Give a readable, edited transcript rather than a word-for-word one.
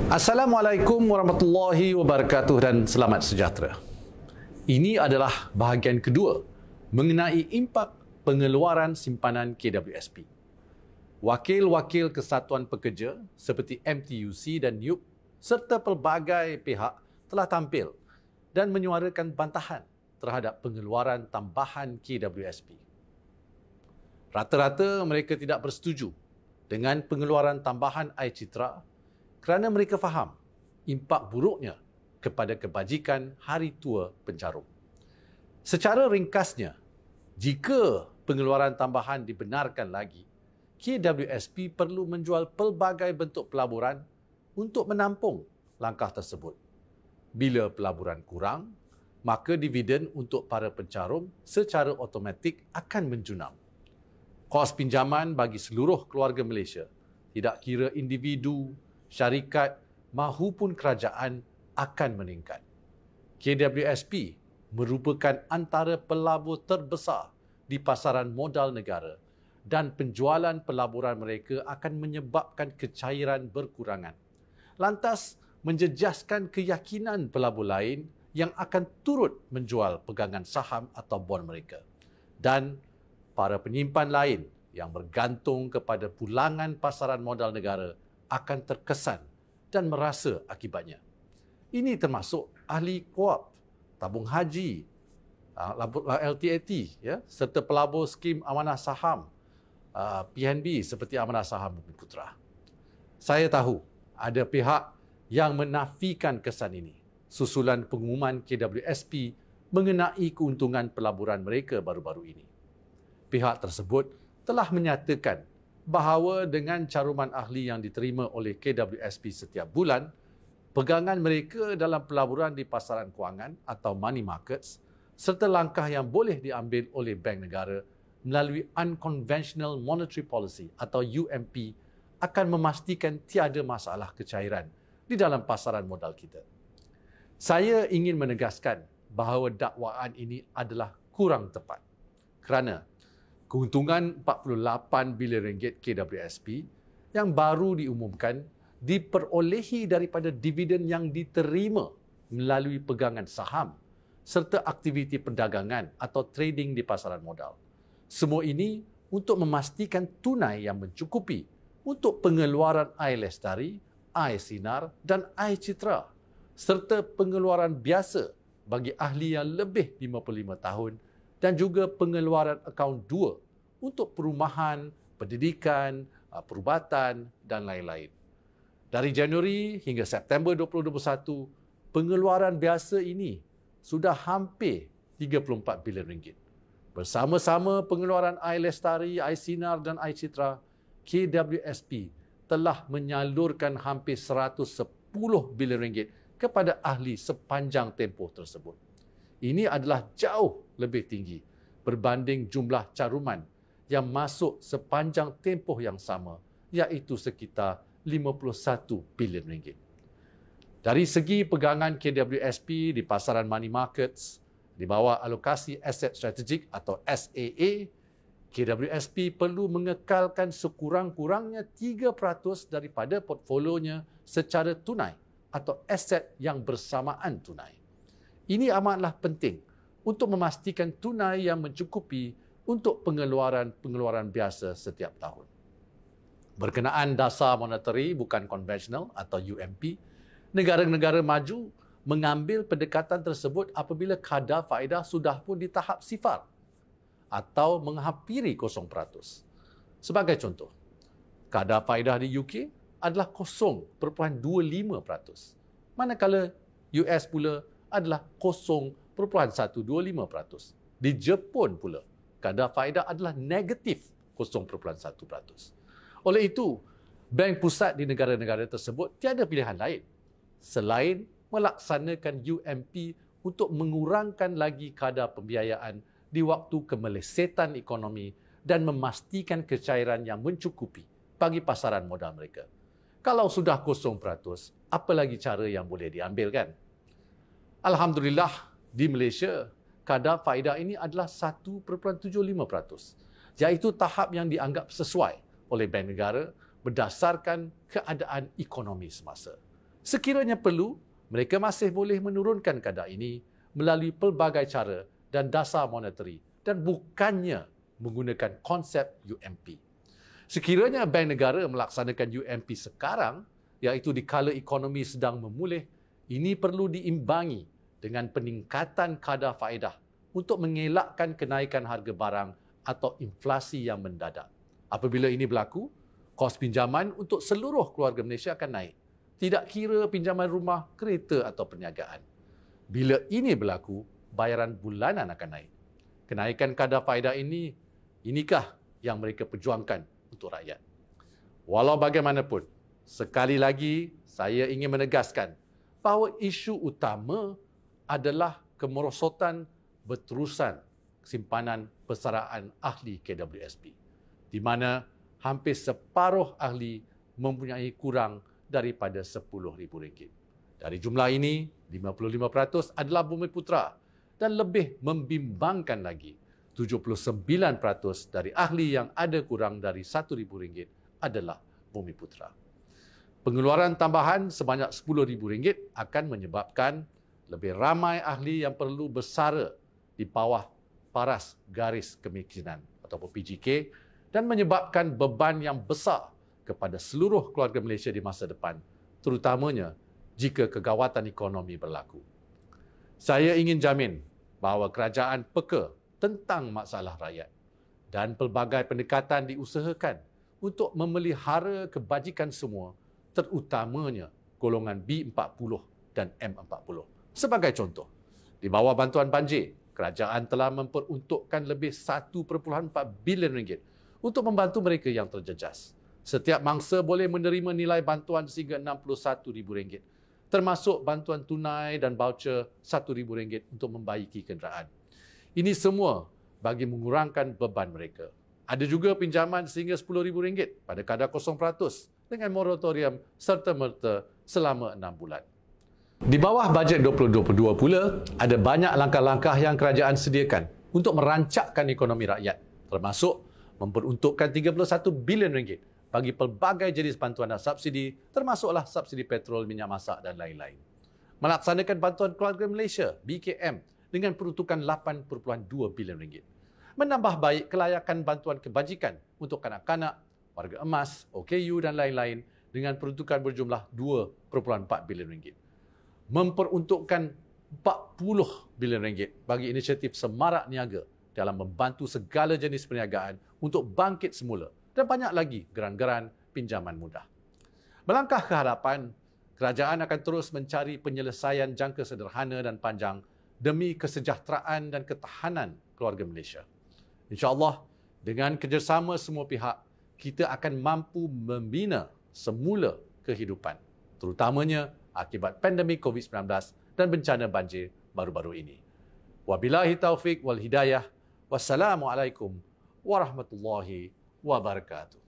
Assalamualaikum warahmatullahi wabarakatuh dan selamat sejahtera. Ini adalah bahagian kedua mengenai impak pengeluaran simpanan KWSP. Wakil-wakil Kesatuan Pekerja seperti MTUC dan NUP serta pelbagai pihak telah tampil dan menyuarakan bantahan terhadap pengeluaran tambahan KWSP. Rata-rata mereka tidak bersetuju dengan pengeluaran tambahan air citra kerana mereka faham impak buruknya kepada kebajikan hari tua penjarum. Secara ringkasnya, jika pengeluaran tambahan dibenarkan lagi, KWSP perlu menjual pelbagai bentuk pelaburan untuk menampung langkah tersebut. Bila pelaburan kurang, maka dividen untuk para pencarum secara automatik akan menjunam. Kos pinjaman bagi seluruh keluarga Malaysia, tidak kira individu, syarikat mahupun kerajaan akan meningkat. KWSP merupakan antara pelabur terbesar di pasaran modal negara dan penjualan pelaburan mereka akan menyebabkan kecairan berkurangan. Lantas, menjejaskan keyakinan pelabur lain yang akan turut menjual pegangan saham atau bond mereka. Dan para penyimpan lain yang bergantung kepada pulangan pasaran modal negara akan terkesan dan merasa akibatnya. Ini termasuk ahli KOAP, tabung haji, LTAT, ya, serta pelabur skim amanah saham, PNB seperti Amanah Saham Bumi Putra. Saya tahu ada pihak yang menafikan kesan ini susulan pengumuman KWSP mengenai keuntungan pelaburan mereka baru-baru ini. Pihak tersebut telah menyatakan bahawa dengan caruman ahli yang diterima oleh KWSP setiap bulan, pegangan mereka dalam pelaburan di pasaran kewangan atau money markets serta langkah yang boleh diambil oleh bank negara melalui Unconventional Monetary Policy atau UMP akan memastikan tiada masalah kecairan di dalam pasaran modal kita. Saya ingin menegaskan bahawa dakwaan ini adalah kurang tepat kerana keuntungan 48 bilion ringgit KWSP yang baru diumumkan diperolehi daripada dividen yang diterima melalui pegangan saham serta aktiviti perdagangan atau trading di pasaran modal. Semua ini untuk memastikan tunai yang mencukupi untuk pengeluaran air lestari, air sinar dan air citra serta pengeluaran biasa bagi ahli yang lebih 55 tahun dan juga pengeluaran akaun 2 untuk perumahan, pendidikan, perubatan dan lain-lain. Dari Januari hingga September 2021, pengeluaran biasa ini sudah hampir 34 bilion ringgit. Bersama-sama pengeluaran air lestari, air sinar dan air citra, KWSP telah menyalurkan hampir 110 bilion ringgit kepada ahli sepanjang tempoh tersebut. Ini adalah jauh lebih tinggi berbanding jumlah caruman yang masuk sepanjang tempoh yang sama, iaitu sekitar 51 bilion ringgit. Dari segi pegangan KWSP di pasaran money markets, di bawah alokasi aset strategik atau SAA, KWSP perlu mengekalkan sekurang-kurangnya 3% daripada portfolionya secara tunai atau aset yang bersamaan tunai. Ini amatlah penting untuk memastikan tunai yang mencukupi untuk pengeluaran biasa setiap tahun. Berkenaan dasar monetary bukan konvensional atau UMP, negara-negara maju mengambil pendekatan tersebut apabila kadar faedah sudah pun di tahap sifar atau menghampiri 0%. Sebagai contoh, kadar faedah di UK adalah 0.25%, manakala US pula adalah 0.125%. Di Jepun pula, kadar faedah adalah negatif 0.1%. Oleh itu, bank pusat di negara-negara tersebut tiada pilihan lain selain melaksanakan UMP untuk mengurangkan lagi kadar pembiayaan di waktu kemelesetan ekonomi dan memastikan kecairan yang mencukupi bagi pasaran modal mereka. Kalau sudah 0%, apa lagi cara yang boleh diambil, kan? Alhamdulillah, di Malaysia, kadar faedah ini adalah 1.75%, iaitu tahap yang dianggap sesuai oleh bank negara berdasarkan keadaan ekonomi semasa. Sekiranya perlu, mereka masih boleh menurunkan kadar ini melalui pelbagai cara dan dasar monetary dan bukannya menggunakan konsep UMP. Sekiranya Bank Negara melaksanakan UMP sekarang, iaitu di kala ekonomi sedang memulih, ini perlu diimbangi dengan peningkatan kadar faedah untuk mengelakkan kenaikan harga barang atau inflasi yang mendadak. Apabila ini berlaku, kos pinjaman untuk seluruh keluarga Malaysia akan naik. Tidak kira pinjaman rumah, kereta atau perniagaan. Bila ini berlaku, bayaran bulanan akan naik. Kenaikan kadar faedah inikah yang mereka perjuangkan untuk rakyat. Walau bagaimanapun, sekali lagi saya ingin menegaskan bahawa isu utama adalah kemerosotan berterusan simpanan persaraan ahli KWSP, di mana hampir separuh ahli mempunyai kurang daripada RM10,000. Dari jumlah ini, 55% adalah Bumiputera dan lebih membimbangkan lagi, 79% dari ahli yang ada kurang dari RM1,000 adalah Bumiputera. Pengeluaran tambahan sebanyak RM10,000 akan menyebabkan lebih ramai ahli yang perlu bersara di bawah paras garis kemiskinan atau PGK dan menyebabkan beban yang besar kepada seluruh keluarga Malaysia di masa depan, terutamanya jika kegawatan ekonomi berlaku. Saya ingin jamin bahawa kerajaan peka tentang masalah rakyat dan pelbagai pendekatan diusahakan untuk memelihara kebajikan semua, terutamanya golongan B40 dan M40. Sebagai contoh, di bawah bantuan banjir, kerajaan telah memperuntukkan lebih RM1.4 bilion untuk membantu mereka yang terjejas. Setiap mangsa boleh menerima nilai bantuan sehingga RM61,000, termasuk bantuan tunai dan voucher RM1,000 untuk membaiki kenderaan. Ini semua bagi mengurangkan beban mereka. Ada juga pinjaman sehingga RM10,000 pada kadar 0% dengan moratorium serta-merta selama 6 bulan. Di bawah bajet 2022 pula, ada banyak langkah-langkah yang kerajaan sediakan untuk merancakkan ekonomi rakyat, termasuk memperuntukkan RM31 bilion bagi pelbagai jenis bantuan dan subsidi, termasuklah subsidi petrol, minyak masak dan lain-lain. Melaksanakan bantuan keluarga Malaysia, BKM, dengan peruntukan RM8.2 bilion. Menambah baik kelayakan bantuan kebajikan untuk kanak-kanak, warga emas, OKU dan lain-lain dengan peruntukan berjumlah RM2.4 bilion. Memperuntukkan RM40 bilion bagi inisiatif semarak niaga dalam membantu segala jenis perniagaan untuk bangkit semula dan banyak lagi geran-geran pinjaman mudah. Melangkah ke hadapan, kerajaan akan terus mencari penyelesaian jangka sederhana dan panjang demi kesejahteraan dan ketahanan keluarga Malaysia. InsyaAllah, dengan kerjasama semua pihak, kita akan mampu membina semula kehidupan, terutamanya akibat pandemik COVID-19 dan bencana banjir baru-baru ini. Wabillahi taufiq wal hidayah. Wassalamualaikum warahmatullahi wabarakatuh.